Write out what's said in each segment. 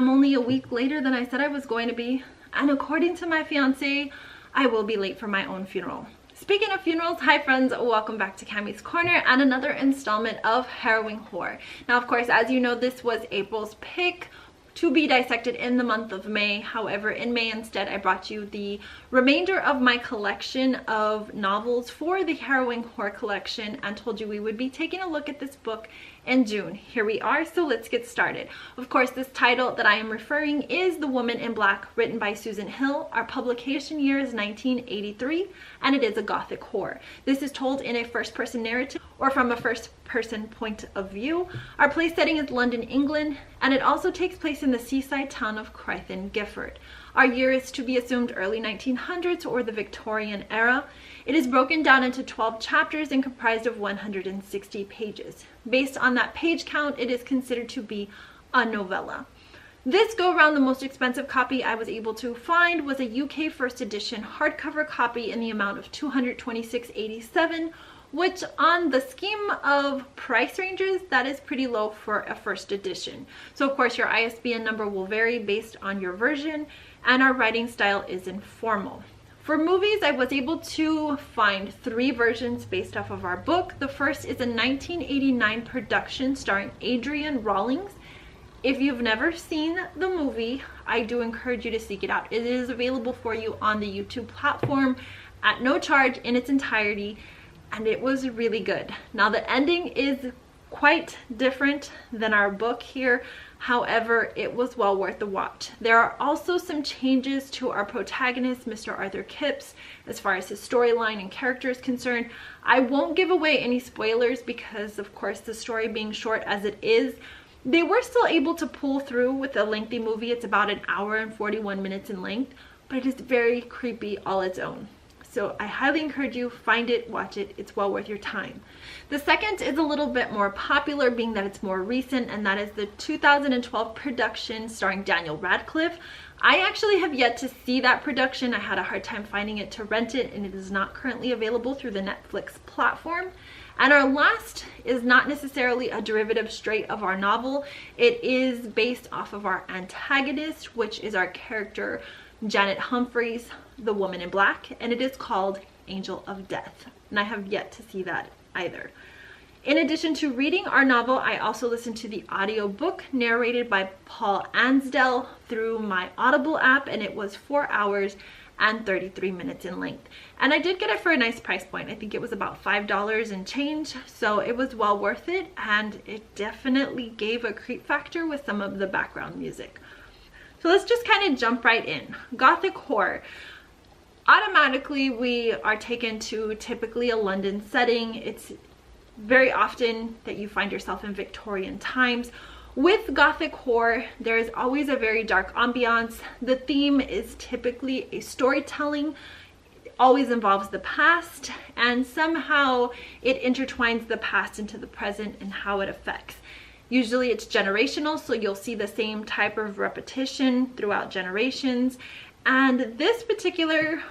I'm only a week later than I said I was going to be, and according to my fiance, I will be late for my own funeral. Speaking of funerals, hi friends, welcome back to Cammie's Corner and another installment of Harrowing Horror. Now, of course, as you know, this was April's pick to be dissected in the month of May. However, in May instead, I brought you the remainder of my collection of novels for the Harrowing Horror collection and told you we would be taking a look at this book in June. Here we are, so let's get started. Of course, this title that I am referring is The Woman in Black, written by Susan Hill. Our publication year is 1983, and it is a gothic horror. This is told in a first-person narrative, or from a first-person point of view. Our place setting is London, England, and it also takes place in the seaside town of Crythen, Gifford. Our year is to be assumed early 1900s or the Victorian era. It is broken down into 12 chapters and comprised of 160 pages. Based on that page count, it is considered to be a novella. This go around, the most expensive copy I was able to find was a UK first edition hardcover copy in the amount of $226.87, which on the scheme of price ranges, that is pretty low for a first edition. So of course your ISBN number will vary based on your version, and our writing style is informal. For movies, I was able to find 3 versions based off of our book. The first is a 1989 production starring Adrian Rawlings. If you've never seen the movie, I do encourage you to seek it out. It is available for you on the YouTube platform at no charge in its entirety, and it was really good. Now, the ending is quite different than our book here. However, it was well worth the watch. There are also some changes to our protagonist, Mr. Arthur Kipps, as far as his storyline and character is concerned. I won't give away any spoilers because, of course, the story being short as it is, they were still able to pull through with a lengthy movie. It's about an hour and 41 minutes in length, but it is very creepy all its own. So I highly encourage you, find it, watch it, it's well worth your time. The second is a little bit more popular, being that it's more recent, and that is the 2012 production starring Daniel Radcliffe. I actually have yet to see that production. I had a hard time finding it to rent it, and it is not currently available through the Netflix platform. And our last is not necessarily a derivative straight of our novel. It is based off of our antagonist, which is our character Janet Humphreys, the Woman in Black, and it is called Angel of Death, and I have yet to see that either. In addition to reading our novel, I also listened to the audiobook narrated by Paul Lansdale through my Audible app, and it was 4 hours and 33 minutes in length. And I did get it for a nice price point. I think it was about $5 and change, so it was well worth it, and it definitely gave a creep factor with some of the background music. So let's just kind of jump right in. Gothic horror. Automatically, we are taken to typically a London setting. It's very often that you find yourself in Victorian times. With Gothic horror, there is always a very dark ambiance. The theme is typically a storytelling. It always involves the past, and somehow it intertwines the past into the present and how it affects. Usually it's generational, so you'll see the same type of repetition throughout generations. And this particular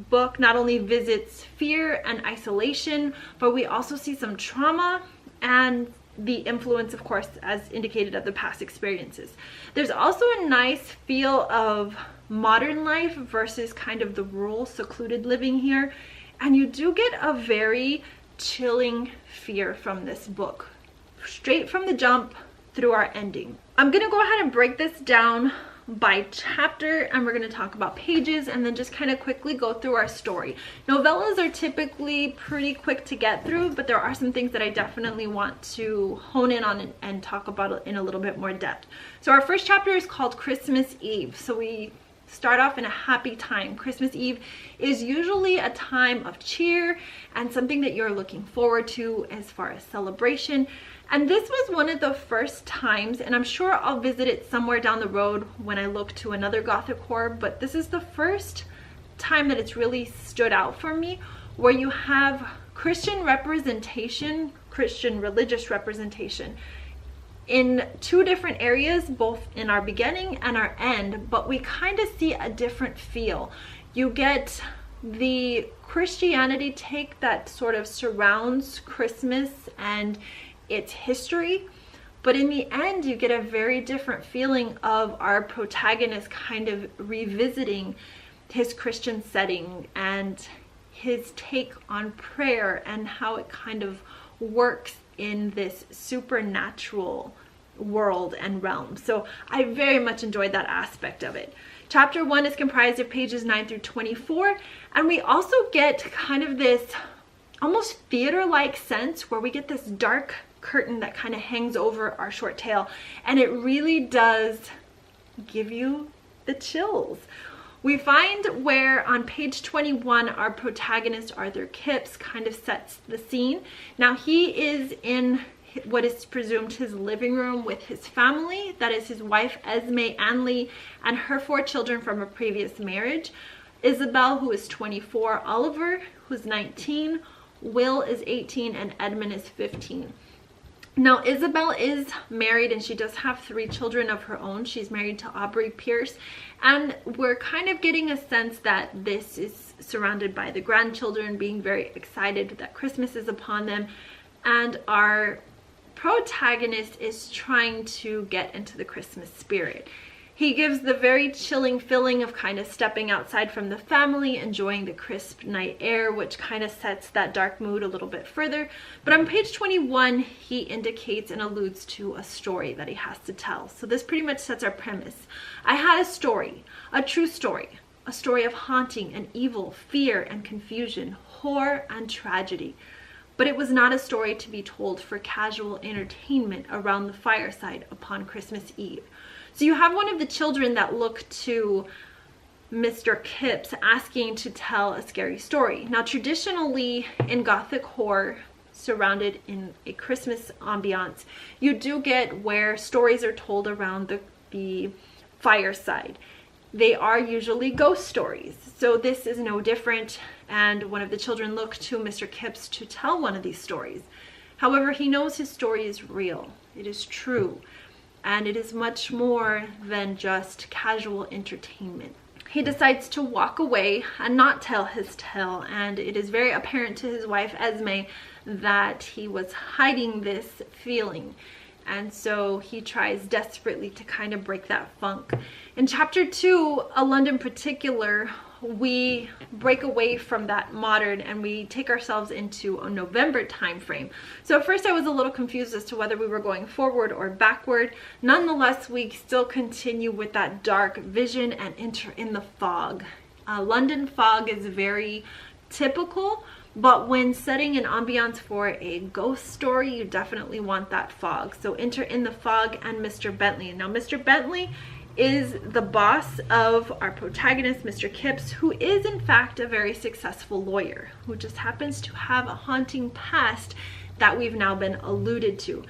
book not only visits fear and isolation, but we also see some trauma and the influence, of course, as indicated, of the past experiences. There's also a nice feel of modern life versus kind of the rural, secluded living here. And you do get a very chilling fear from this book, straight from the jump through our ending. I'm gonna go ahead and break this down by chapter, and we're going to talk about pages and then just kind of quickly go through our story. Novellas are typically pretty quick to get through, but there are some things that I definitely want to hone in on and talk about in a little bit more depth. So our first chapter is called Christmas Eve. So we start off in a happy time. Christmas Eve is usually a time of cheer and something that you're looking forward to as far as celebration. And this was one of the first times, and I'm sure I'll visit it somewhere down the road when I look to another Gothic horror, but this is the first time that it's really stood out for me, where you have Christian representation, Christian religious representation, in 2 different areas, both in our beginning and our end, but we kind of see a different feel. You get the Christianity take that sort of surrounds Christmas and its history, But in the end, you get a very different feeling of our protagonist kind of revisiting his Christian setting and his take on prayer and how it kind of works in this supernatural world and realm. So I very much enjoyed that aspect of it. Chapter 1 is comprised of pages 9 through 24, and we also get kind of this almost theater-like sense where we get this dark curtain that kind of hangs over our short tale, and it really does give you the chills. We find where on page 21 our protagonist Arthur Kipps kind of sets the scene. Now he is in what is presumed his living room with his family. That is his wife Esme Anley and her 4 children from a previous marriage. Isabel, who is 24, Oliver, who's 19, Will is 18, and Edmund is 15. Now, Isabel is married and she does have 3 children of her own. She's married to Aubrey Pierce, and we're kind of getting a sense that this is surrounded by the grandchildren being very excited that Christmas is upon them, and our protagonist is trying to get into the Christmas spirit. He gives the very chilling feeling of kind of stepping outside from the family, enjoying the crisp night air, which kind of sets that dark mood a little bit further. But on page 21, he indicates and alludes to a story that he has to tell. So this pretty much sets our premise. I had a story, a true story, a story of haunting and evil, fear and confusion, horror and tragedy. But it was not a story to be told for casual entertainment around the fireside upon Christmas Eve. So you have one of the children that look to Mr. Kipps asking to tell a scary story. Now, traditionally in Gothic horror, surrounded in a Christmas ambiance, you do get where stories are told around the fireside. They are usually ghost stories. So this is no different, and one of the children look to Mr. Kipps to tell one of these stories. However, he knows his story is real. It is true. And it is much more than just casual entertainment. He decides to walk away and not tell his tale, and it is very apparent to his wife Esme that he was hiding this feeling, and so he tries desperately to kind of break that funk. In chapter 2, A London Particular, we break away from that modern and we take ourselves into a November time frame. So at first I was a little confused as to whether we were going forward or backward. Nonetheless, we still continue with that dark vision and enter in the fog. London fog is very typical, but when setting an ambiance for a ghost story, you definitely want that fog. So enter in the fog and Mr. Bentley. Now, Mr. Bentley is the boss of our protagonist, Mr. Kipps, who is in fact a very successful lawyer who just happens to have a haunting past that we've now been alluded to.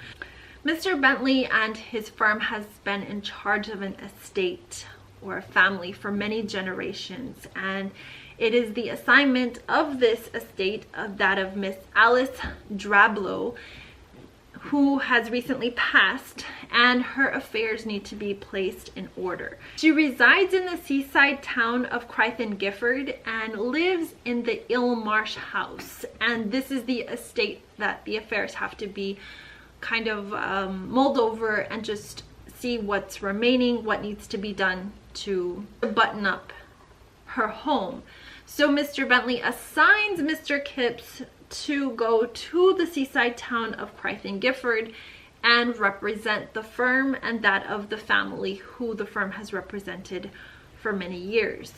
Mr. Bentley and his firm has been in charge of an estate or a family for many generations, and it is the assignment of this estate of that of Miss Alice Drablow, who has recently passed, and her affairs need to be placed in order. She resides in the seaside town of Krythen Gifford and lives in the Ill Marsh house, and this is the estate that the affairs have to be kind of mulled over and just see what's remaining, what needs to be done to button up her home. So Mr. Bentley assigns Mr. Kipps to go to the seaside town of Krythen Gifford and represent the firm and that of the family who the firm has represented for many years.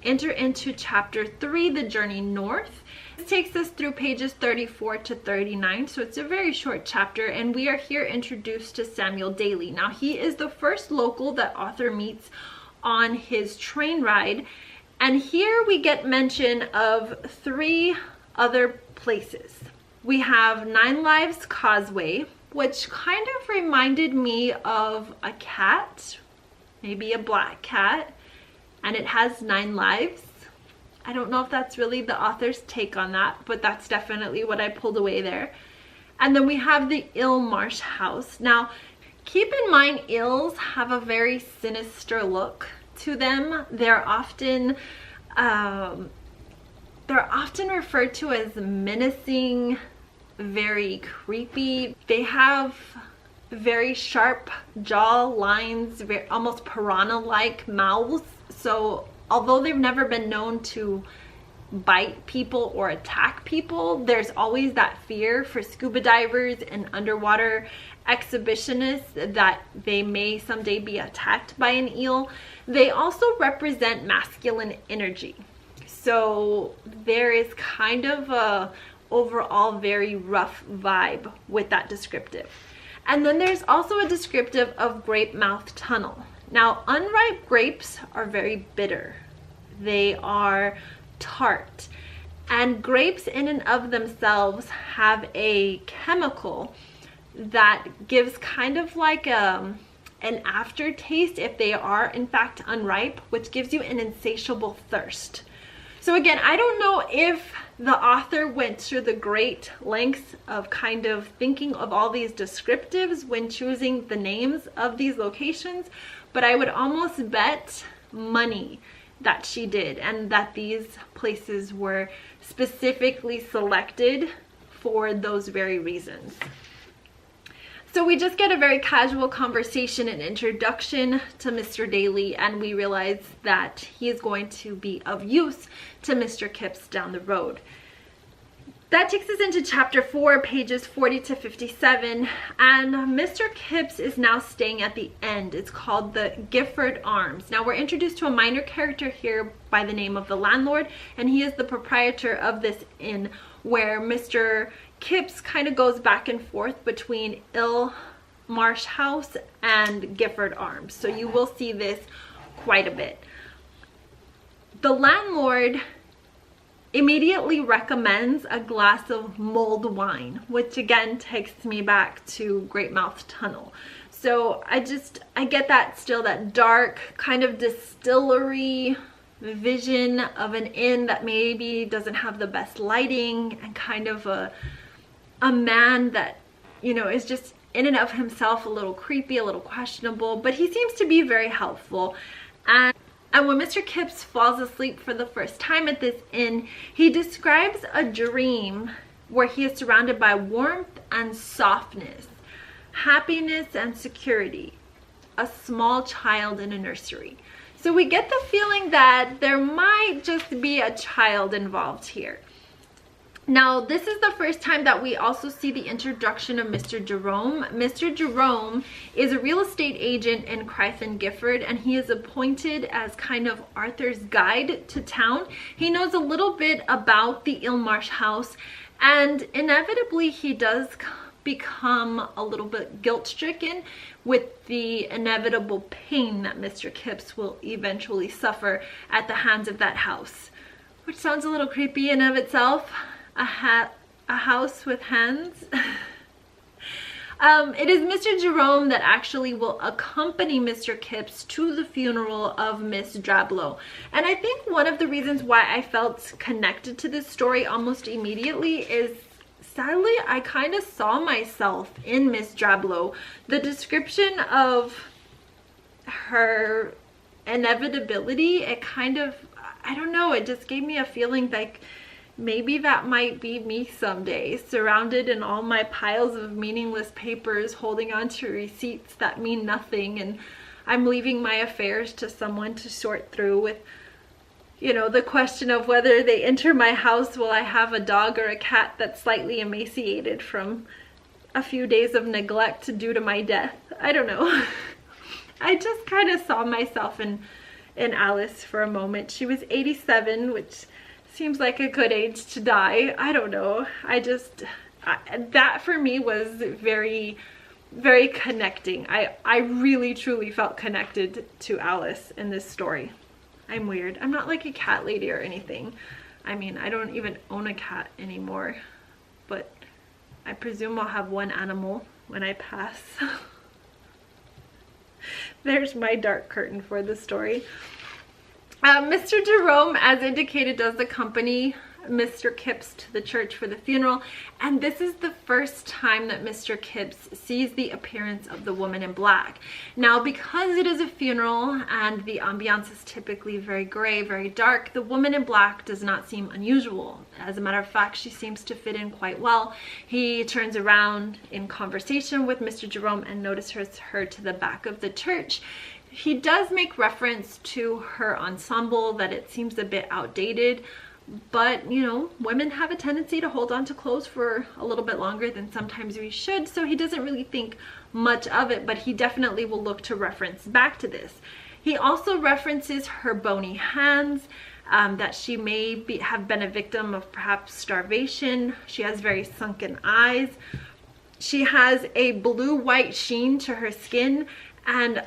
Enter into chapter 3, The Journey North. This takes us through pages 34 to 39, so it's a very short chapter, and we are here introduced to Samuel Daly. Now, he is the first local that author meets on his train ride, and here we get mention of 3 other places. We have 9 Lives Causeway, which kind of reminded me of a cat, maybe a black cat, and it has 9 lives. I don't know if that's really the author's take on that, but that's definitely what I pulled away there. And then we have the Ill Marsh house. Now, keep in mind, Ills have a very sinister look to them. They're often referred to as menacing, very creepy. They have very sharp jaw lines, very, almost piranha-like mouths. So although they've never been known to bite people or attack people, there's always that fear for scuba divers and underwater exhibitionists that they may someday be attacked by an eel. They also represent masculine energy. So there is kind of a overall very rough vibe with that descriptive. And then there's also a descriptive of grape mouth tunnel. Now, unripe grapes are very bitter. They are tart. And grapes in and of themselves have a chemical that gives kind of like an aftertaste if they are in fact unripe, which gives you an insatiable thirst. So again, I don't know if the author went through the great lengths of kind of thinking of all these descriptives when choosing the names of these locations, but I would almost bet money that she did, and that these places were specifically selected for those very reasons. So we just get a very casual conversation and introduction to Mr. Daly, and we realize that he is going to be of use to Mr. Kipps down the road. That takes us into chapter 4, pages 40 to 57, and Mr. Kipps is now staying at the end. It's called the Gifford Arms. Now we're introduced to a minor character here by the name of the landlord, and he is the proprietor of this inn, where Mr. Kipps kind of goes back and forth between Ill Marsh House and Gifford Arms. So you will see this quite a bit. The landlord immediately recommends a glass of mulled wine, which again takes me back to Great Mouth Tunnel. So I get that still, that dark kind of distillery vision of an inn that maybe doesn't have the best lighting, and kind of a man that, you know, is just in and of himself a little creepy, a little questionable, but he seems to be very helpful. And when Mr. Kipps falls asleep for the first time at this inn, he describes a dream where he is surrounded by warmth and softness, happiness and security, a small child in a nursery. So we get the feeling that there might just be a child involved here. Now, this is the first time that we also see the introduction of Mr. Jerome. Mr. Jerome is a real estate agent in Crichton Gifford, and he is appointed as kind of Arthur's guide to town. He knows a little bit about the Ill Marsh House, and inevitably he does become a little bit guilt-stricken with the inevitable pain that Mr. Kipps will eventually suffer at the hands of that house, which sounds a little creepy in of itself. A house with hands. It is Mr. Jerome that actually will accompany Mr. Kipps to the funeral of Miss Drablow. And I think one of the reasons why I felt connected to this story almost immediately is, sadly, I kind of saw myself in Miss Drablow. The description of her inevitability, it kind of, I don't know, it just gave me a feeling like maybe that might be me someday, surrounded in all my piles of meaningless papers, holding on to receipts that mean nothing, and I'm leaving my affairs to someone to sort through with, you know, the question of whether they enter my house, will I have a dog or a cat that's slightly emaciated from a few days of neglect due to my death. I don't know. I just kind of saw myself in Alice for a moment. She was 87, which seems like a good age to die. I don't know. That for me was very, very connecting. I really truly felt connected to Alice in this story. I'm weird. I'm not like a cat lady or anything. I mean, I don't even own a cat anymore, but I presume I'll have one animal when I pass. There's my dark curtain for the story. Mr. Jerome, as indicated, does accompany Mr. Kipps to the church for the funeral, and this is the first time that Mr. Kipps sees the appearance of the woman in black. Now, because it is a funeral and the ambiance is typically very gray, very dark, the woman in black does not seem unusual. As a matter of fact, she seems to fit in quite well. He turns around in conversation with Mr. Jerome and notices her to the back of the church. He does make reference to her ensemble, that it seems a bit outdated, but you know, women have a tendency to hold on to clothes for a little bit longer than sometimes we should, so he doesn't really think much of it, but he definitely will look to reference back to this. He also references her bony hands, that she may have been a victim of perhaps starvation. She has very sunken eyes. She has a blue-white sheen to her skin and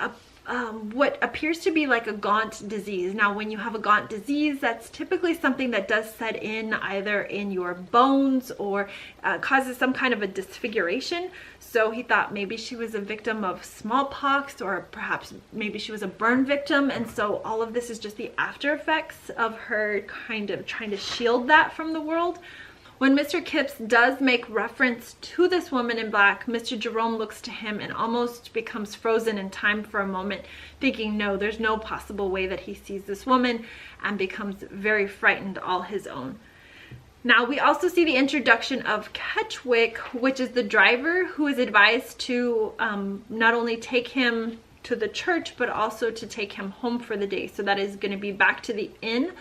what appears to be like a gaunt disease. Now, when you have a gaunt disease, that's typically something that does set in either in your bones or causes some kind of a disfiguration. So he thought maybe she was a victim of smallpox, or perhaps maybe she was a burn victim, and so all of this is just the after effects of her kind of trying to shield that from the world. When Mr. Kipps does make reference to this woman in black, Mr. Jerome looks to him and almost becomes frozen in time for a moment, thinking no, there's no possible way that he sees this woman, and becomes very frightened all his own. Now, we also see the introduction of Ketchwick, which is the driver who is advised to not only take him to the church, but also to take him home for the day. So that is going to be back to the inn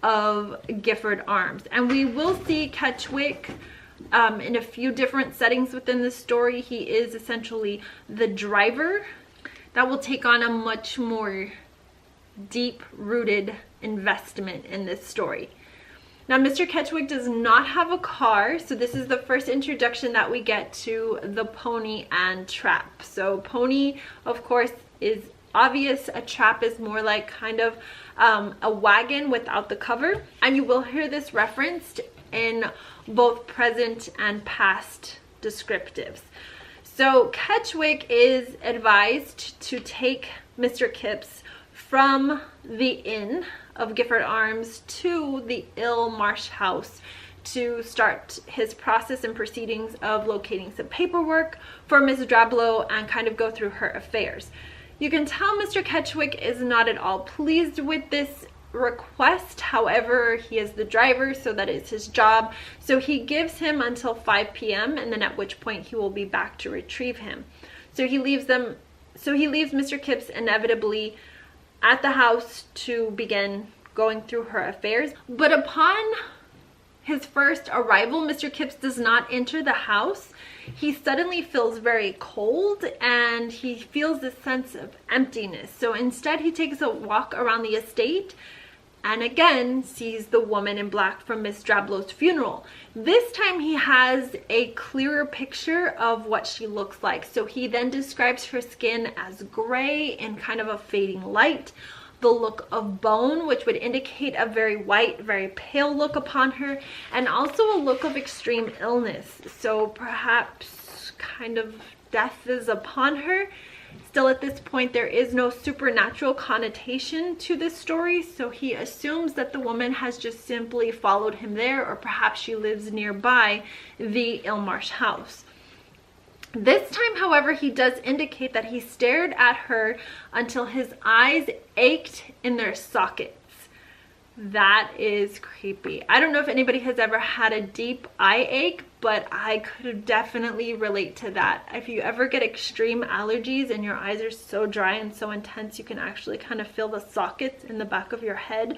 of Gifford Arms, and we will see Ketchwick in a few different settings within the story. He is essentially the driver that will take on a much more deep-rooted investment in this story. Now, Mr. Ketchwick does not have a car, so this is the first introduction that we get to the pony and trap. So pony, of course, is obvious. A trap is more like kind of a wagon without the cover, and you will hear this referenced in both present and past descriptives. So Ketchwick is advised to take Mr. Kipps from the inn of Gifford Arms to the Ill Marsh house to start his process and proceedings of locating some paperwork for Ms. Drablow and kind of go through her affairs. You can tell Mr. Ketchwick is not at all pleased with this request. However, he is the driver, so that is his job. So he gives him until 5 p.m. and then at which point he will be back to retrieve him. So he leaves Mr. Kipps inevitably at the house to begin going through her affairs. But upon his first arrival, Mr. Kipps does not enter the house. He suddenly feels very cold and he feels this sense of emptiness. So instead he takes a walk around the estate and again sees the woman in black from Miss Drablow's funeral. This time he has a clearer picture of what she looks like. So he then describes her skin as gray and kind of a fading light, the look of bone, which would indicate a very white, very pale look upon her, and also a look of extreme illness. So perhaps kind of death is upon her. Still, at this point, there is no supernatural connotation to this story, so he assumes that the woman has just simply followed him there, or perhaps she lives nearby the Illmarsh house. This time, however, he does indicate that he stared at her until his eyes ached in their sockets. That is creepy. I don't know if anybody has ever had a deep eye ache, but I could definitely relate to that. If you ever get extreme allergies and your eyes are so dry and so intense, you can actually kind of feel the sockets in the back of your head,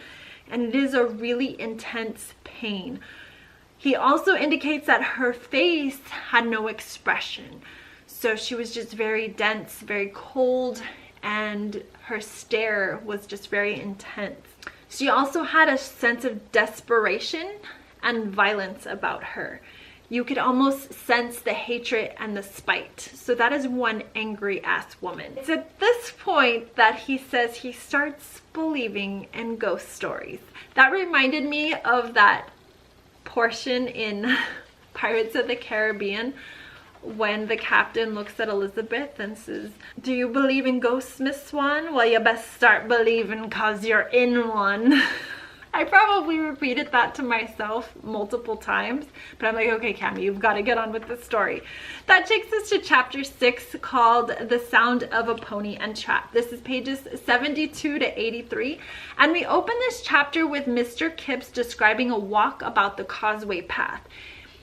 and it is a really intense pain. He also indicates that her face had no expression. So she was just very dense, very cold, and her stare was just very intense. She also had a sense of desperation and violence about her. You could almost sense the hatred and the spite. So that is one angry ass woman. It's at this point that he says he starts believing in ghost stories. That reminded me of that portion in Pirates of the Caribbean when the captain looks at Elizabeth and says, "Do you believe in ghosts, Miss Swan? Well, you best start believing 'cause you're in one." I probably repeated that to myself multiple times, but I'm like, okay, Cami, you've got to get on with the story. That takes us to chapter 6 called The Sound of a Pony and Trap. This is pages 72 to 83. And we open this chapter with Mr. Kipps describing a walk about the causeway path.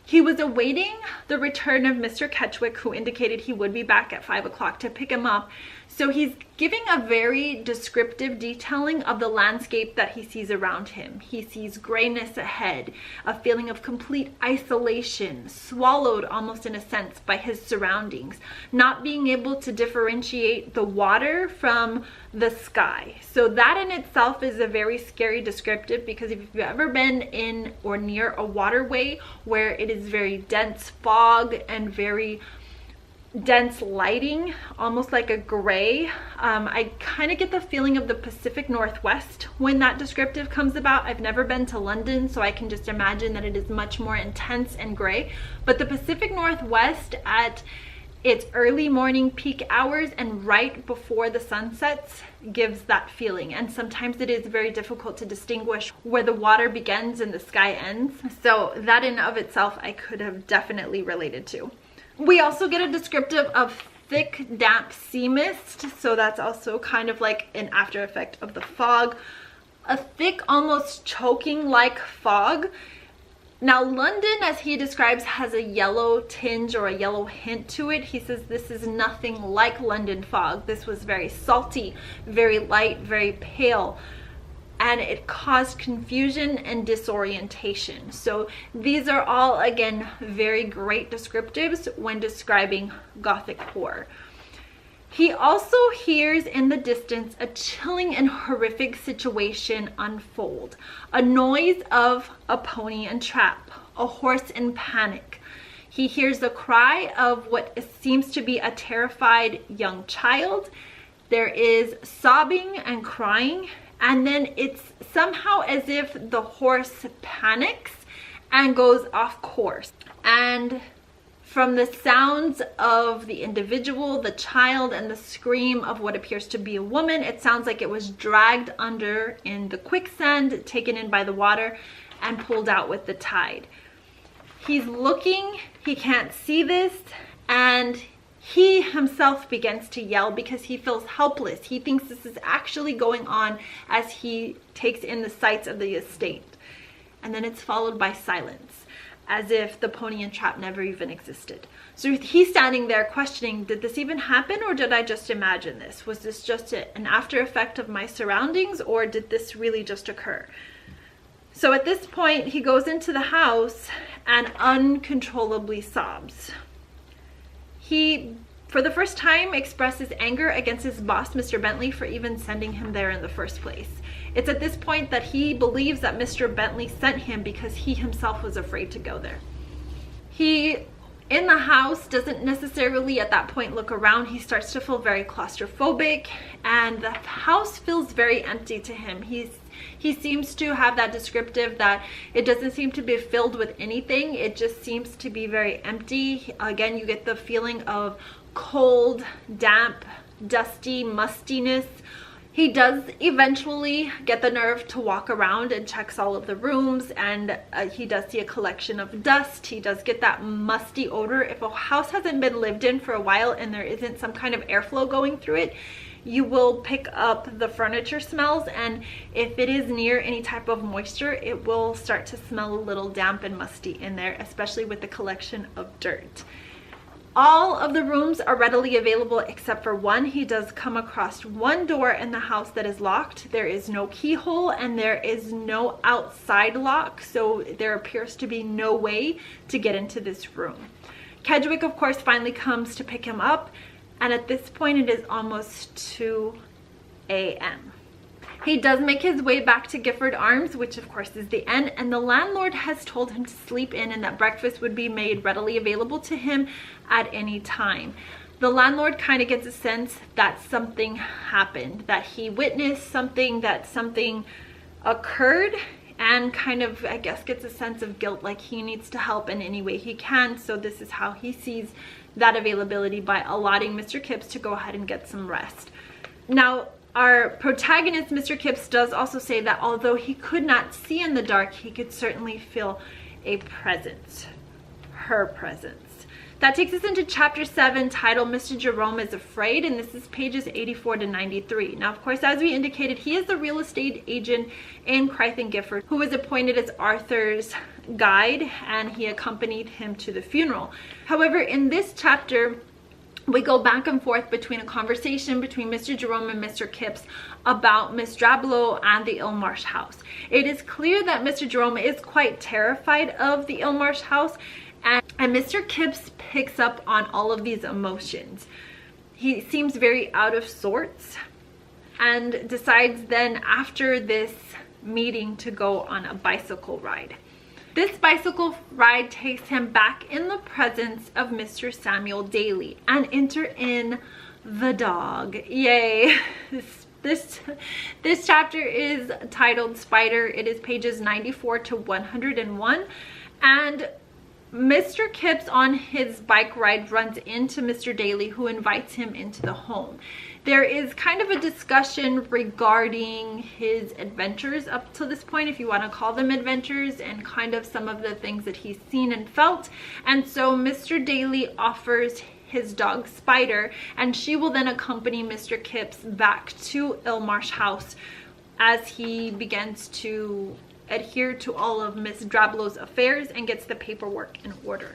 He was awaiting the return of Mr. Ketchwick, who indicated he would be back at 5 o'clock to pick him up. So he's giving a very descriptive detailing of the landscape that he sees around him. He sees grayness ahead, a feeling of complete isolation, swallowed almost in a sense by his surroundings, not being able to differentiate the water from the sky. So that in itself is a very scary descriptive, because if you've ever been in or near a waterway where it is very dense fog and very dense lighting, almost like a gray. I kind of get the feeling of the Pacific Northwest when that descriptive comes about. I've never been to London, so I can just imagine that it is much more intense and gray. But the Pacific Northwest at its early morning peak hours and right before the sun sets gives that feeling. And sometimes it is very difficult to distinguish where the water begins and the sky ends. So that in of itself, I could have definitely related to. We also get a descriptive of thick, damp sea mist. So that's also kind of like an after effect of the fog. A thick, almost choking-like fog. Now, London, as he describes, has a yellow tinge or a yellow hint to it. He says this is nothing like London fog. This was very salty, very light, very pale. And it caused confusion and disorientation. So these are all, again, very great descriptives when describing Gothic horror. He also hears in the distance a chilling and horrific situation unfold. A noise of a pony and trap, a horse in panic. He hears the cry of what seems to be a terrified young child. There is sobbing and crying. And then it's somehow as if the horse panics and goes off course. And from the sounds of the individual, the child, and the scream of what appears to be a woman, it sounds like it was dragged under in the quicksand, taken in by the water, and pulled out with the tide. He's looking, he can't see this, and he himself begins to yell because he feels helpless. He thinks this is actually going on as he takes in the sights of the estate. And then it's followed by silence, as if the pony and trap never even existed. So he's standing there questioning, did this even happen, or did I just imagine this? Was this just an after effect of my surroundings, or did this really just occur? So at this point, he goes into the house and uncontrollably sobs. He, for the first time, expresses anger against his boss, Mr. Bentley, for even sending him there in the first place. It's at this point that he believes that Mr. Bentley sent him because he himself was afraid to go there. He, in the house, doesn't necessarily at that point look around. He starts to feel very claustrophobic, and the house feels very empty to him. He seems to have that descriptive that it doesn't seem to be filled with anything. It just seems to be very empty. Again, you get the feeling of cold, damp, dusty, mustiness. He does eventually get the nerve to walk around and checks all of the rooms, and he does see a collection of dust. He does get that musty odor. If a house hasn't been lived in for a while and there isn't some kind of airflow going through it, you will pick up the furniture smells, and if it is near any type of moisture, it will start to smell a little damp and musty in there, especially with the collection of dirt. All of the rooms are readily available except for one. He does come across one door in the house that is locked. There is no keyhole and there is no outside lock, so there appears to be no way to get into this room. Kedgwick, of course, finally comes to pick him up, and at this point it is almost 2 a.m. He does make his way back to Gifford Arms, which of course is the inn, and the landlord has told him to sleep in and that breakfast would be made readily available to him at any time. The landlord kind of gets a sense that something happened, that he witnessed something, that something occurred, and kind of, I guess, gets a sense of guilt, like he needs to help in any way he can. So this is how he sees that availability, by allotting Mr. Kipps to go ahead and get some rest. Now, Our protagonist, Mr. Kipps, does also say that although he could not see in the dark, he could certainly feel a presence, her presence. That takes us into chapter 7, titled Mr. Jerome is Afraid, and this is pages 84 to 93. Now, of course, as we indicated, he is the real estate agent in Crichton Gifford who was appointed as Arthur's guide, and he accompanied him to the funeral. However, in this chapter, we go back and forth between a conversation between Mr. Jerome and Mr. Kipps about Miss Drablow and the Ilmarsh house. It is clear that Mr. Jerome is quite terrified of the Ilmarsh house, and Mr. Kipps picks up on all of these emotions. He seems very out of sorts and decides then after this meeting to go on a bicycle ride. This bicycle ride takes him back in the presence of Mr. Samuel Daly and enter in the dog. Yay! This chapter is titled Spider. It is pages 94 to 101, and Mr. Kipps on his bike ride runs into Mr. Daly, who invites him into the home. There is kind of a discussion regarding his adventures up to this point, if you want to call them adventures, and kind of some of the things that he's seen and felt. And so Mr. Daly offers his dog Spider, and she will then accompany Mr. Kipps back to Ilmarsh house as he begins to adhere to all of Miss Drablow's affairs and gets the paperwork in order.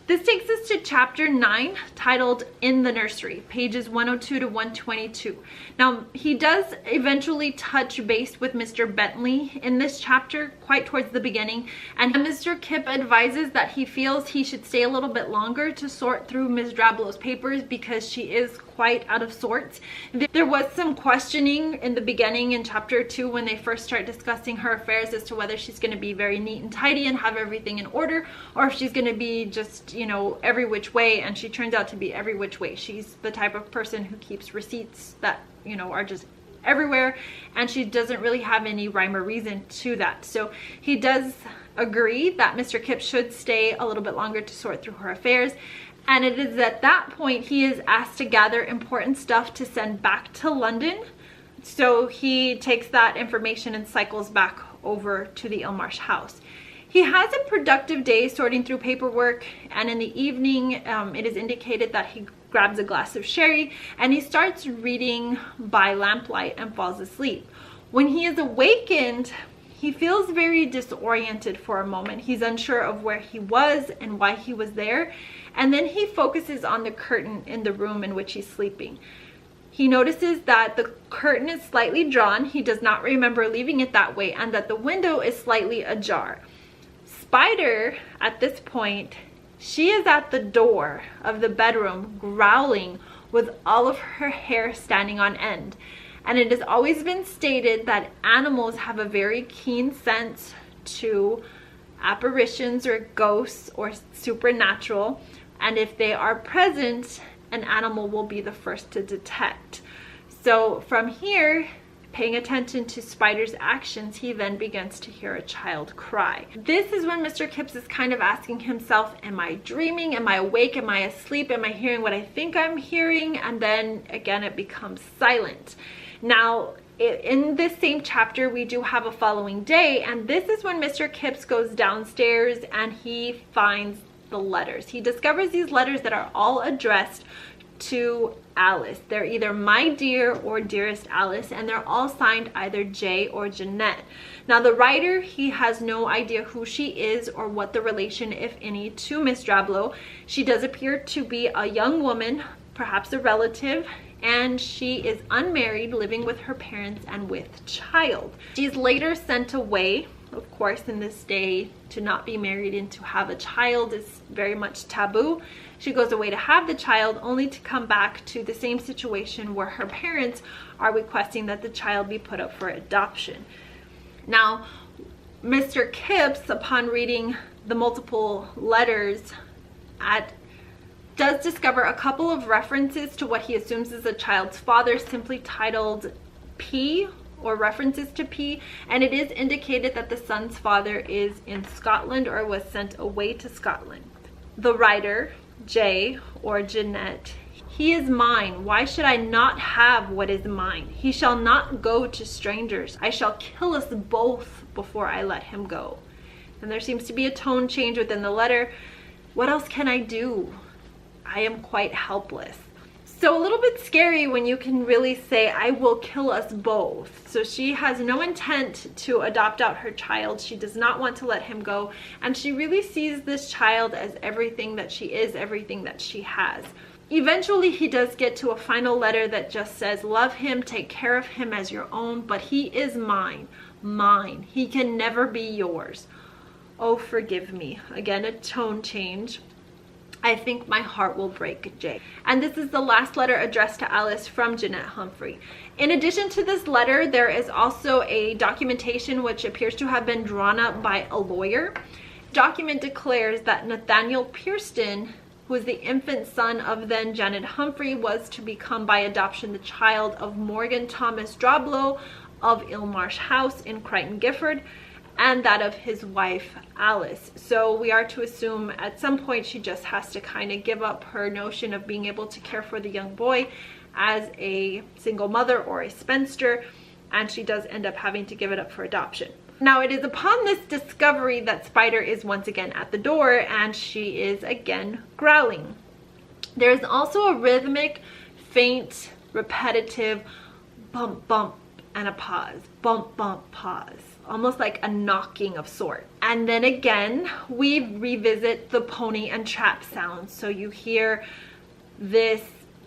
This takes us to chapter 9, titled In the Nursery, pages 102 to 122. Now, he does eventually touch base with Mr. Bentley in this chapter, quite towards the beginning, and Mr. Kipps advises that he feels he should stay a little bit longer to sort through Miss Drablow's papers because she is quite out of sorts. There was some questioning in the beginning in chapter 2 when they first start discussing her affairs as to whether she's going to be very neat and tidy and have everything in order, or if she's going to be just, you know, every which way, and she turns out to be every which way. She's the type of person who keeps receipts that, you know, are just everywhere, and she doesn't really have any rhyme or reason to that. So he does agree that Mr. Kipps should stay a little bit longer to sort through her affairs, and it is at that point he is asked to gather important stuff to send back to London. So he takes that information and cycles back over to the Ilmarsh house. He has a productive day sorting through paperwork, and in the evening it is indicated that he grabs a glass of sherry and he starts reading by lamplight and falls asleep. When he is awakened, he feels very disoriented for a moment. He's unsure of where he was and why he was there, and then he focuses on the curtain in the room in which he's sleeping. He notices that the curtain is slightly drawn. He does not remember leaving it that way, and that the window is slightly ajar. Spider, at this point, she is at the door of the bedroom growling with all of her hair standing on end. And it has always been stated that animals have a very keen sense to apparitions or ghosts or supernatural, and if they are present, an animal will be the first to detect. So from here, paying attention to Spider's actions, he then begins to hear a child cry. This is when Mr. Kipps is kind of asking himself, am I dreaming? Am I awake? Am I asleep? Am I hearing what I think I'm hearing? And then again, it becomes silent. Now, in this same chapter, we do have a following day, and this is when Mr. Kipps goes downstairs and he finds the letters. He discovers these letters that are all addressed to Alice. They're either my dear or dearest Alice, and they're all signed either J or Jeanette. Now, the writer, he has no idea who she is or what the relation, if any, to Miss Drablow. She does appear to be a young woman, perhaps a relative, and she is unmarried, living with her parents and with child. She's later sent away. Of course, in this day, to not be married and to have a child is very much taboo. She goes away to have the child, only to come back to the same situation where her parents are requesting that the child be put up for adoption. Now, Mr. Kipps, upon reading the multiple letters, does discover a couple of references to what he assumes is the child's father, simply titled P, or references to P, and it is indicated that the son's father is in Scotland or was sent away to Scotland. The writer, J or Jeanette, He is mine. Why should I not have what is mine? He shall not go to strangers. I shall kill us both before I let him go. And there seems to be a tone change within the letter. What else can I do? I am quite helpless. So a little bit scary when you can really say, I will kill us both. So she has no intent to adopt out her child. She does not want to let him go. And she really sees this child as everything that she is, everything that she has. Eventually, he does get to a final letter that just says, love him, take care of him as your own, but he is mine, mine. He can never be yours. Oh, forgive me. Again, a tone change. I think my heart will break, Jay. And this is the last letter addressed to Alice from Jeanette Humphrey. In addition to this letter, there is also a documentation which appears to have been drawn up by a lawyer. The document declares that Nathaniel Pierston, who is the infant son of then Janet Humphrey, was to become by adoption the child of Morgan Thomas Droblow of Illmarsh House in Crichton Gifford, and that of his wife Alice. So we are to assume at some point she just has to kind of give up her notion of being able to care for the young boy as a single mother or a spinster, and she does end up having to give it up for adoption. Now it is upon this discovery that Spider is once again at the door, and she is again growling. There is also a rhythmic, faint, repetitive bump bump and a pause, bump bump pause, almost like a knocking of sorts. And then again, we revisit the pony and trap sounds. So you hear this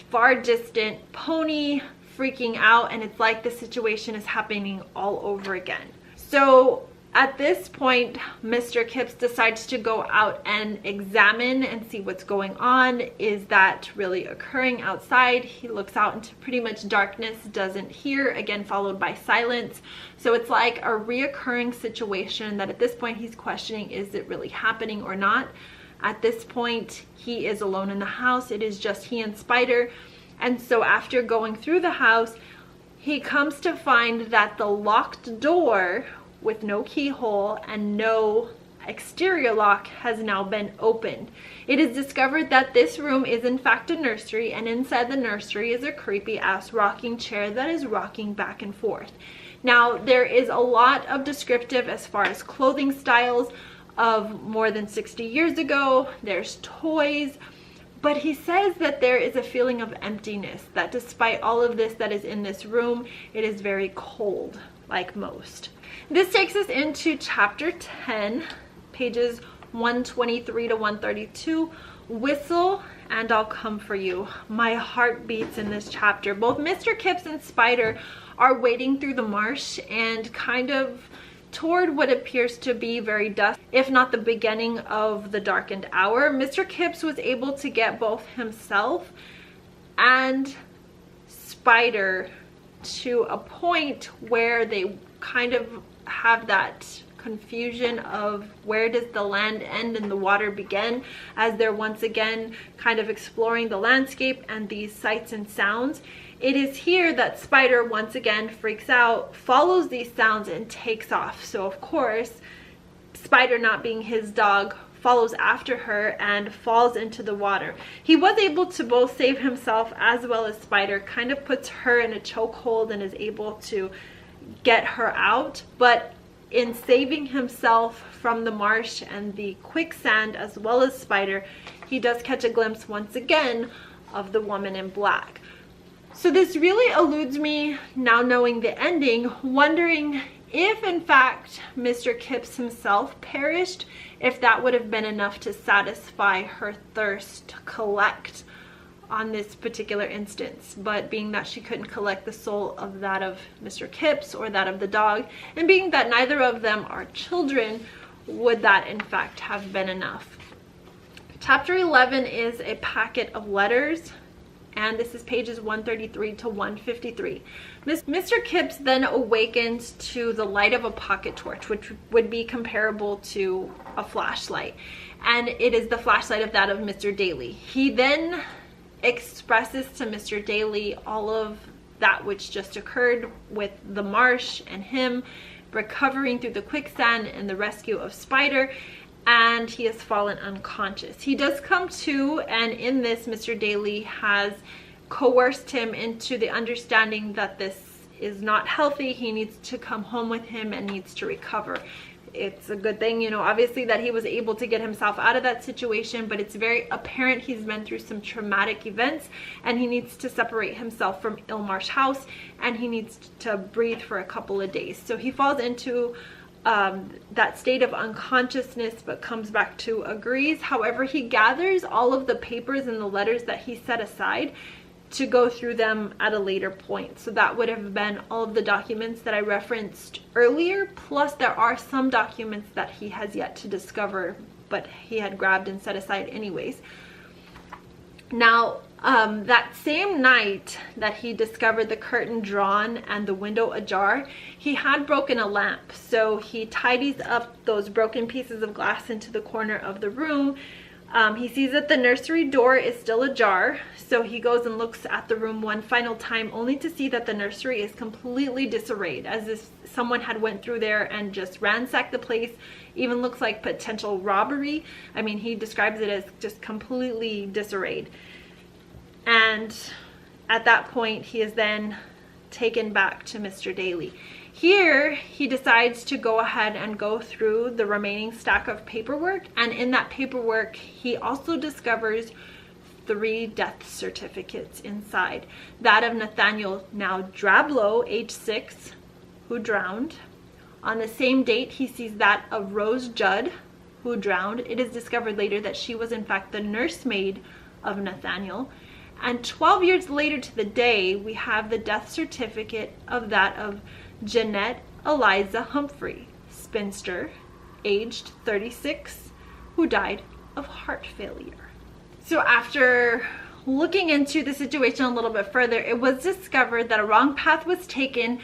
far distant pony freaking out, and it's like the situation is happening all over again. So at this point, Mr. Kipps decides to go out and examine and see what's going on. Is that really occurring outside? He looks out into pretty much darkness, doesn't hear, again followed by silence. So it's like a reoccurring situation that at this point he's questioning, is it really happening or not? At this point, he is alone in the house. It is just he and Spider. And so after going through the house, he comes to find that the locked door with no keyhole and no exterior lock has now been opened. It is discovered that this room is in fact a nursery, and inside the nursery is a creepy ass rocking chair that is rocking back and forth. Now there is a lot of descriptive as far as clothing styles of more than 60 years ago. There's toys, but he says that there is a feeling of emptiness, that despite all of this that is in this room, it is very cold, like most. This takes us into chapter 10, pages 123 to 132, Whistle and I'll Come For You. My heart beats in this chapter. Both Mr. Kipps and Spider are wading through the marsh and kind of toward what appears to be very dusk, if not the beginning of the darkened hour. Mr. Kipps was able to get both himself and Spider to a point where they kind of have that confusion of where does the land end and the water begin, as they're once again kind of exploring the landscape and these sights and sounds. It is here that Spider once again freaks out, follows these sounds, and takes off. So of course, Spider, not being his dog, follows after her and falls into the water. He was able to both save himself as well as Spider, kind of puts her in a chokehold and is able to get her out. But in saving himself from the marsh and the quicksand as well as Spider, he does catch a glimpse once again of the woman in black. So this really eludes me, now knowing the ending, wondering if in fact Mr. Kipps himself perished, if that would have been enough to satisfy her thirst to collect on this particular instance. But being that she couldn't collect the soul of that of Mr. Kipps or that of the dog, and being that neither of them are children, would that in fact have been enough? Chapter 11 is a packet of letters, and this is pages 133 to 153. Mr. Kipps then awakens to the light of a pocket torch, which would be comparable to a flashlight, and it is the flashlight of that of Mr. Daly. He then expresses to Mr. Daly all of that which just occurred with the marsh and him recovering through the quicksand and the rescue of Spider, and he has fallen unconscious. He does come to, and in this Mr. Daly has coerced him into the understanding that this is not healthy. He needs to come home with him and needs to recover. It's a good thing, you know, obviously, that he was able to get himself out of that situation, but it's very apparent he's been through some traumatic events and he needs to separate himself from Ilmar's house, and he needs to breathe for a couple of days. So he falls into that state of unconsciousness, but comes back to agrees. However, he gathers all of the papers and the letters that he set aside to go through them at a later point. So that would have been all of the documents that I referenced earlier, plus there are some documents that he has yet to discover, but he had grabbed and set aside anyways. Now, that same night that he discovered the curtain drawn and the window ajar, he had broken a lamp. So he tidies up those broken pieces of glass into the corner of the room. He sees that the nursery door is still ajar, so he goes and looks at the room one final time, only to see that the nursery is completely disarrayed, as if someone had went through there and just ransacked the place. Even looks like potential robbery. I mean, he describes it as just completely disarrayed. And at that point, he is then taken back to Mr. Daly. Here, he decides to go ahead and go through the remaining stack of paperwork. And in that paperwork, he also discovers 3 death certificates inside. That of Nathaniel, now Drablow, age 6, who drowned. On the same date, he sees that of Rose Judd, who drowned. It is discovered later that she was in fact the nursemaid of Nathaniel. And 12 years later to the day, we have the death certificate of that of Jeanette Eliza Humphrey, spinster, aged 36, who died of heart failure. So after looking into the situation a little bit further, it was discovered that a wrong path was taken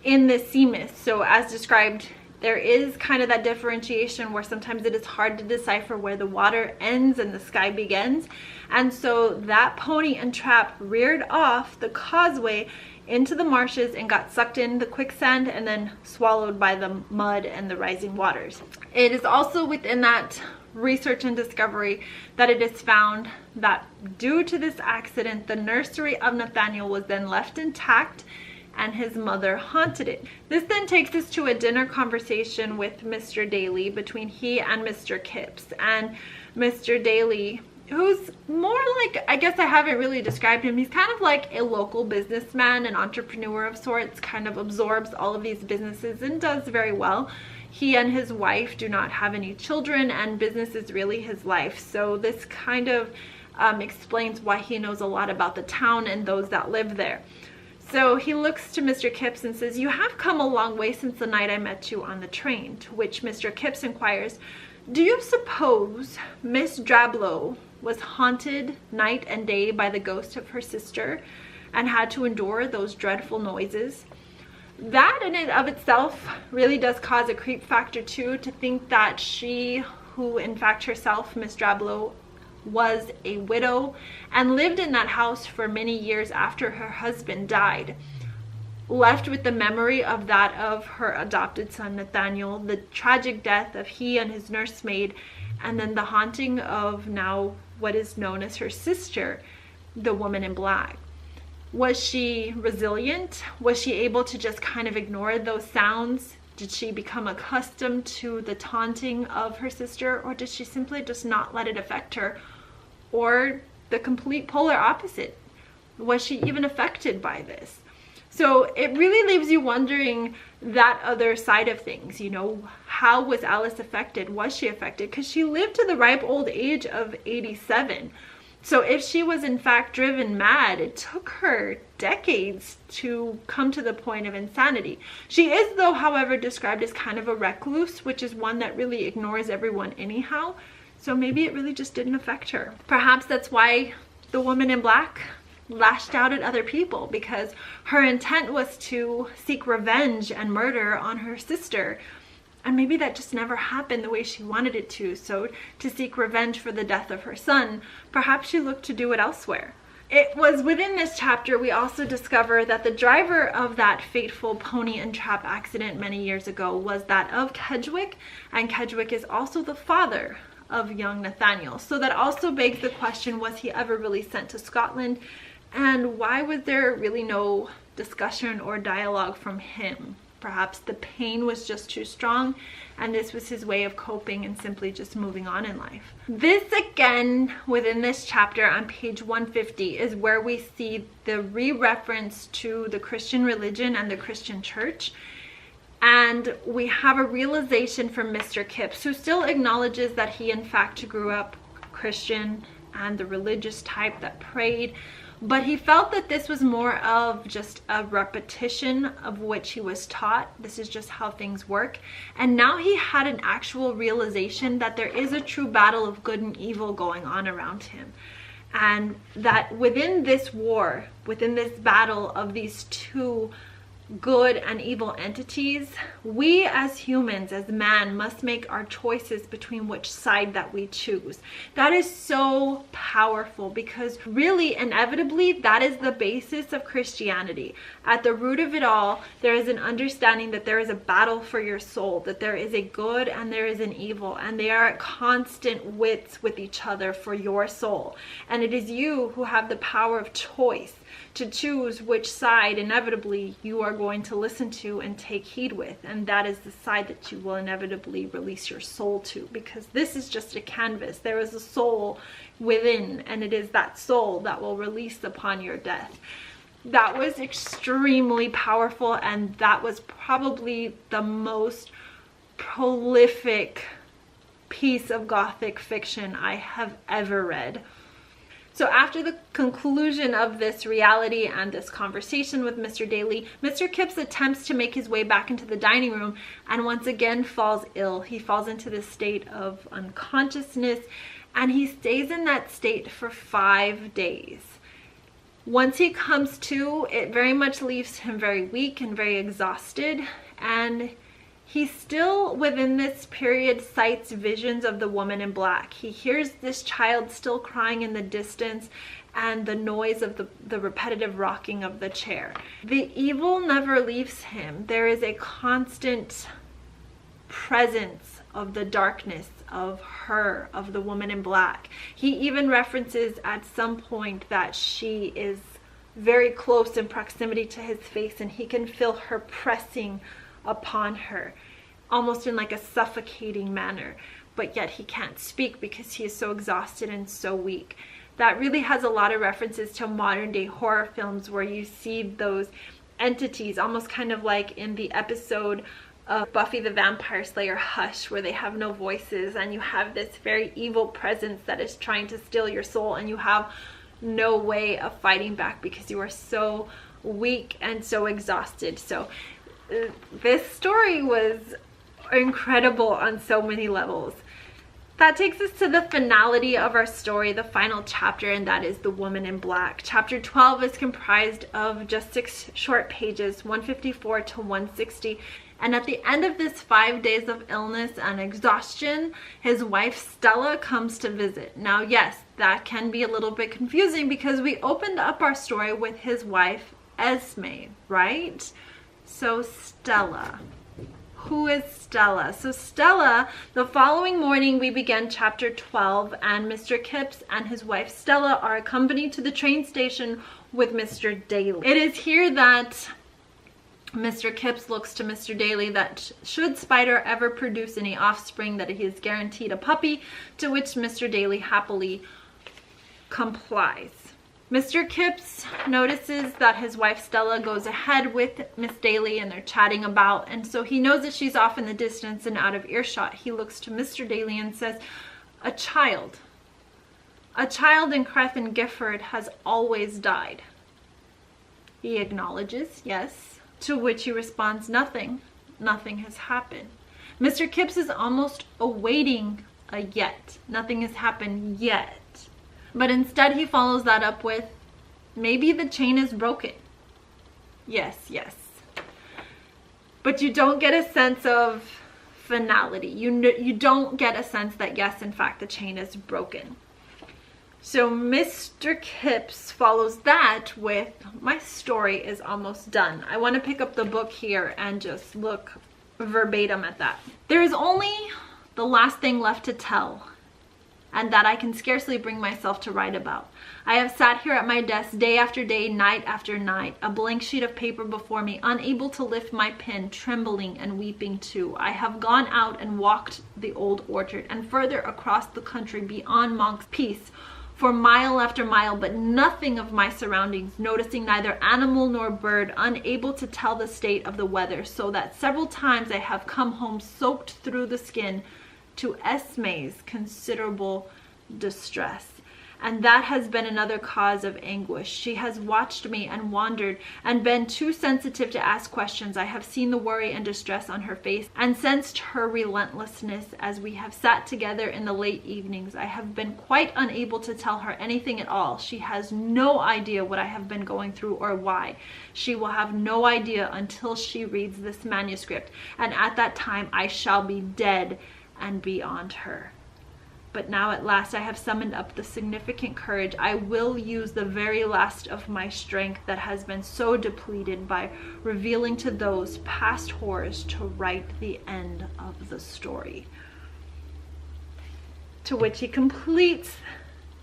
in the sea mist. So as described, there is kind of that differentiation where sometimes it is hard to decipher where the water ends and the sky begins. And so that pony and trap reared off the causeway into the marshes and got sucked in the quicksand and then swallowed by the mud and the rising waters. It is also within that research and discovery that it is found that due to this accident, the nursery of Nathaniel was then left intact and his mother haunted it. This then takes us to a dinner conversation with Mr. Daly between he and Mr. Kipps. And Mr. Daly, who's more like, I guess I haven't really described him, he's kind of like a local businessman, an entrepreneur of sorts, kind of absorbs all of these businesses and does very well. He and his wife do not have any children, and business is really his life. So this kind of explains why he knows a lot about the town and those that live there. So he looks to Mr. Kipps and says, "You have come a long way since the night I met you on the train." To which Mr. Kipps inquires, "Do you suppose Miss Drablow was haunted night and day by the ghost of her sister and had to endure those dreadful noises?" That in and of itself really does cause a creep factor too, to think that she, who in fact herself, Miss Drablow, was a widow and lived in that house for many years after her husband died, left with the memory of that of her adopted son Nathaniel, the tragic death of he and his nursemaid, and then the haunting of now what is known as her sister, the woman in black. Was she resilient? Was she able to just kind of ignore those sounds? Did she become accustomed to the taunting of her sister, or did she simply just not let it affect her? Or the complete polar opposite? Was she even affected by this? So it really leaves you wondering that other side of things. You know, how was Alice affected? Was she affected? Because she lived to the ripe old age of 87. So if she was in fact driven mad, it took her decades to come to the point of insanity. She is, though, however, described as kind of a recluse, which is one that really ignores everyone anyhow. So maybe it really just didn't affect her. Perhaps that's why the woman in black lashed out at other people, because her intent was to seek revenge and murder on her sister. And maybe that just never happened the way she wanted it to. So to seek revenge for the death of her son, perhaps she looked to do it elsewhere. It was within this chapter we also discover that the driver of that fateful pony and trap accident many years ago was that of Kedgwick, and Kedgwick is also the father of young Nathaniel. So that also begs the question, was he ever really sent to Scotland? And why was there really no discussion or dialogue from him? Perhaps the pain was just too strong, and this was his way of coping and simply just moving on in life. This again, within this chapter on page 150, is where we see the re-reference to the Christian religion and the Christian church. And we have a realization from Mr. Kipps, who still acknowledges that he in fact grew up Christian and the religious type that prayed, but he felt that this was more of just a repetition of which he was taught. This is just how things work. And now he had an actual realization that there is a true battle of good and evil going on around him. And that within this war, within this battle of these two good and evil entities, we as humans, as man, must make our choices between which side that we choose. That is so powerful, because really, inevitably, that is the basis of Christianity. At the root of it all, there is an understanding that there is a battle for your soul, that there is a good and there is an evil, and they are at constant wits with each other for your soul. And it is you who have the power of choice to choose which side inevitably you are going to listen to and take heed with, and that is the side that you will inevitably release your soul to, because this is just a canvas. There is a soul within, and it is that soul that will release upon your death. That was extremely powerful, and that was probably the most prolific piece of Gothic fiction I have ever read. So after the conclusion of this reality and this conversation with Mr. Daly, Mr. Kipps attempts to make his way back into the dining room and once again falls ill. He falls into this state of unconsciousness, and he stays in that state for 5 days. Once he comes to, it very much leaves him very weak and very exhausted, and he still, within this period, sights visions of the woman in black. He hears this child still crying in the distance and the noise of the repetitive rocking of the chair. The evil never leaves him. There is a constant presence of the darkness of her, of the woman in black. He even references at some point that she is very close in proximity to his face, and he can feel her pressing upon her, almost in like a suffocating manner, but yet he can't speak because he is so exhausted and so weak. That really has a lot of references to modern day horror films, where you see those entities almost kind of like in the episode of Buffy the Vampire Slayer, Hush, where they have no voices and you have this very evil presence that is trying to steal your soul, and you have no way of fighting back because you are so weak and so exhausted. So this story was incredible on so many levels. That takes us to the finality of our story, the final chapter, and that is The Woman in Black. Chapter 12 is comprised of just 6 short pages, 154 to 160. And at the end of this 5 days of illness and exhaustion, his wife Stella comes to visit. Now, yes, that can be a little bit confusing because we opened up our story with his wife Esme, right? So Stella. Who is Stella? So Stella, the following morning we begin chapter 12, and Mr. Kipps and his wife Stella are accompanied to the train station with Mr. Daly. It is here that Mr. Kipps looks to Mr. Daly that should Spider ever produce any offspring, that he is guaranteed a puppy, to which Mr. Daly happily complies. Mr. Kipps notices that his wife Stella goes ahead with Miss Daly and they're chatting about, and so he knows that she's off in the distance and out of earshot. He looks to Mr. Daly and says, a child in Creth and Gifford has always died. He acknowledges, yes, to which he responds, nothing has happened. Mr. Kipps is almost awaiting a yet. Nothing has happened yet. But instead he follows that up with, maybe the chain is broken. Yes. But you don't get a sense of finality. You don't get a sense that yes, in fact, the chain is broken. So Mr. Kipps follows that with, my story is almost done. I want to pick up the book here and just look verbatim at that. There is only the last thing left to tell. and that I can scarcely bring myself to write about. I have sat here at my desk day after day, night after night, a blank sheet of paper before me, unable to lift my pen, trembling and weeping too. I have gone out and walked the old orchard and further across the country beyond Monk's Peace for mile after mile, but nothing of my surroundings, noticing neither animal nor bird, unable to tell the state of the weather, so that several times I have come home soaked through the skin, to Esme's considerable distress. And that has been another cause of anguish. She has watched me and wondered and been too sensitive to ask questions. I have seen the worry and distress on her face and sensed her relentlessness as we have sat together in the late evenings. I have been quite unable to tell her anything at all. She has no idea what I have been going through or why. She will have no idea until she reads this manuscript, and at that time I shall be dead and beyond her. But now at last I have summoned up the significant courage. I will use the very last of my strength that has been so depleted by revealing to those past horrors to write the end of the story. To which he completes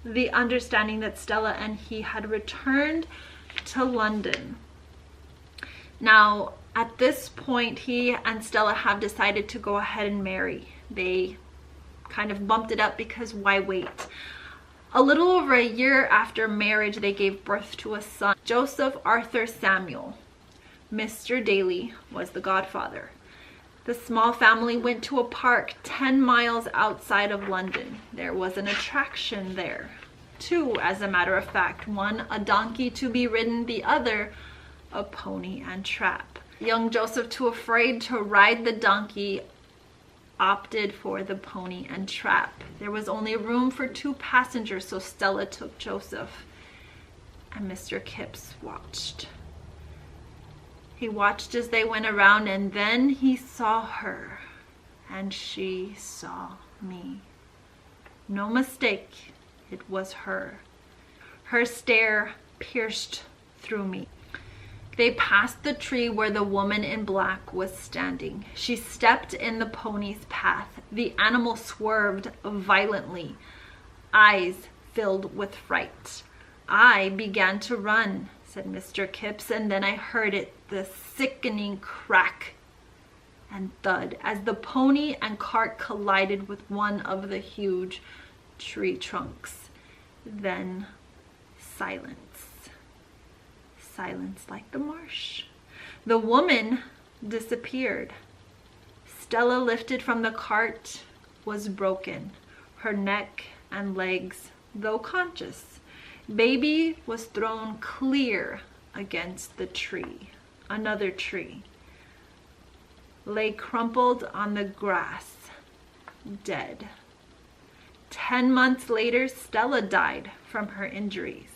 the understanding that Stella and he had returned to London. Now, at this point, he and Stella have decided to go ahead and marry. They kind of bumped it up because why wait? A little over a year after marriage, they gave birth to a son, Joseph Arthur Samuel. Mr. Daly was the godfather. The small family went to a park 10 miles outside of London. There was an attraction there. Two, as a matter of fact. One, a donkey to be ridden. The other, a pony and trap. Young Joseph, too afraid to ride the donkey, opted for the pony and trap. There was only room for 2 passengers, so Stella took Joseph, and Mr. Kipps watched. He watched as they went around, and then he saw her, and she saw me. No mistake, it was her. Her stare pierced through me. They passed the tree where the woman in black was standing. She stepped in the pony's path. The animal swerved violently, eyes filled with fright. I began to run, said Mr. Kipps, and then I heard it, the sickening crack and thud as the pony and cart collided with one of the huge tree trunks. Then silence. Silence like the marsh. The woman disappeared. Stella, lifted from the cart, was broken. Her neck and legs, though conscious. Baby was thrown clear against the tree. Another tree. Lay crumpled on the grass, dead. 10 months later, Stella died from her injuries.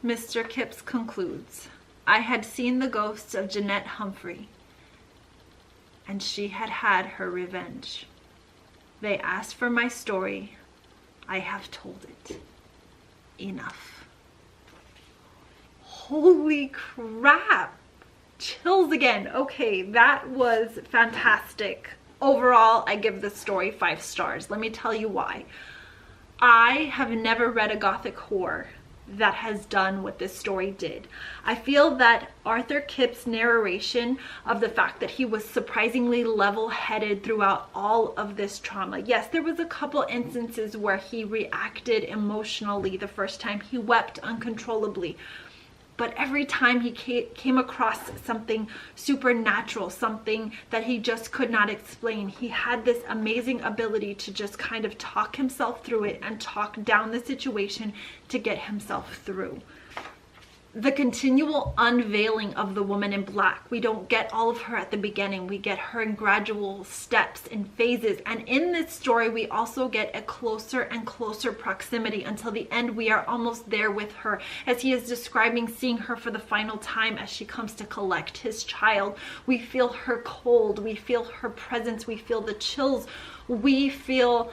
Mr. Kipps concludes, I had seen the ghosts of Jeanette Humphrey, and she had had her revenge. They asked for my story. I have told it. Enough. Holy crap. Chills again. Okay, that was fantastic. Overall, I give this story 5 stars. Let me tell you why. I have never read a gothic horror that has done what this story did. I feel that Arthur Kipps' narration of the fact that he was surprisingly level-headed throughout all of this trauma. Yes, there was a couple instances where he reacted emotionally the first time. He wept uncontrollably. But every time he came across something supernatural, something that he just could not explain, he had this amazing ability to just kind of talk himself through it and talk down the situation to get himself through. The continual unveiling of the woman in black. We don't get all of her at the beginning. We get her in gradual steps and phases. And in this story, we also get a closer and closer proximity until the end. We are almost there with her as he is describing seeing her for the final time as she comes to collect his child. We feel her cold. We feel her presence. We feel the chills. We feel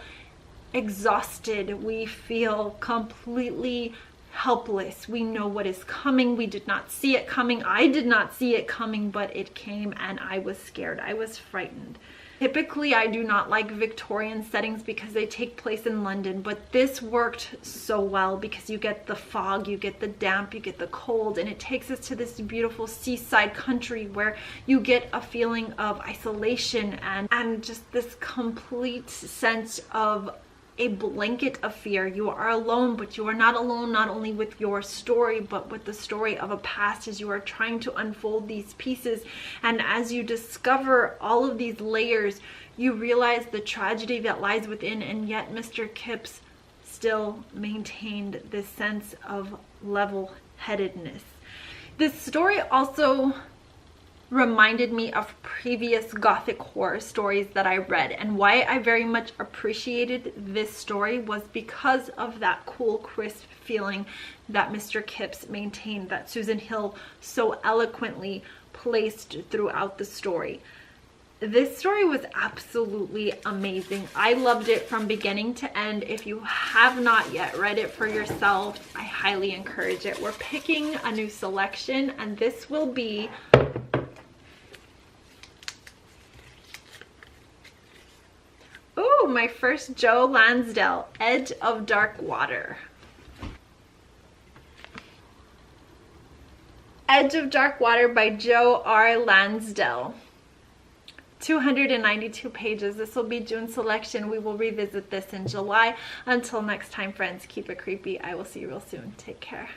exhausted. We feel completely helpless. We know what is coming. We did not see it coming. I did not see it coming, but it came and I was scared. I was frightened. Typically, I do not like Victorian settings because they take place in London, but this worked so well because you get the fog, you get the damp, you get the cold, and it takes us to this beautiful seaside country where you get a feeling of isolation and just this complete sense of a blanket of fear. You are alone, but you are not alone, not only with your story, but with the story of a past as you are trying to unfold these pieces. And as you discover all of these layers, you realize the tragedy that lies within, and yet Mr. Kipps still maintained this sense of level-headedness. This story also reminded me of previous gothic horror stories that I read, and why I very much appreciated this story was because of that cool, crisp feeling that Mr. Kipps maintained, that Susan Hill so eloquently placed throughout the story. This story was absolutely amazing. I loved it from beginning to end. If you have not yet read it for yourself, I highly encourage it. We're picking a new selection, and this will be my first Joe Lansdale, Edge of Dark Water. Edge of Dark Water by Joe R. Lansdale. 292 pages. This will be June's selection. We will revisit this in July. Until next time, friends, keep it creepy. I will see you real soon. Take care.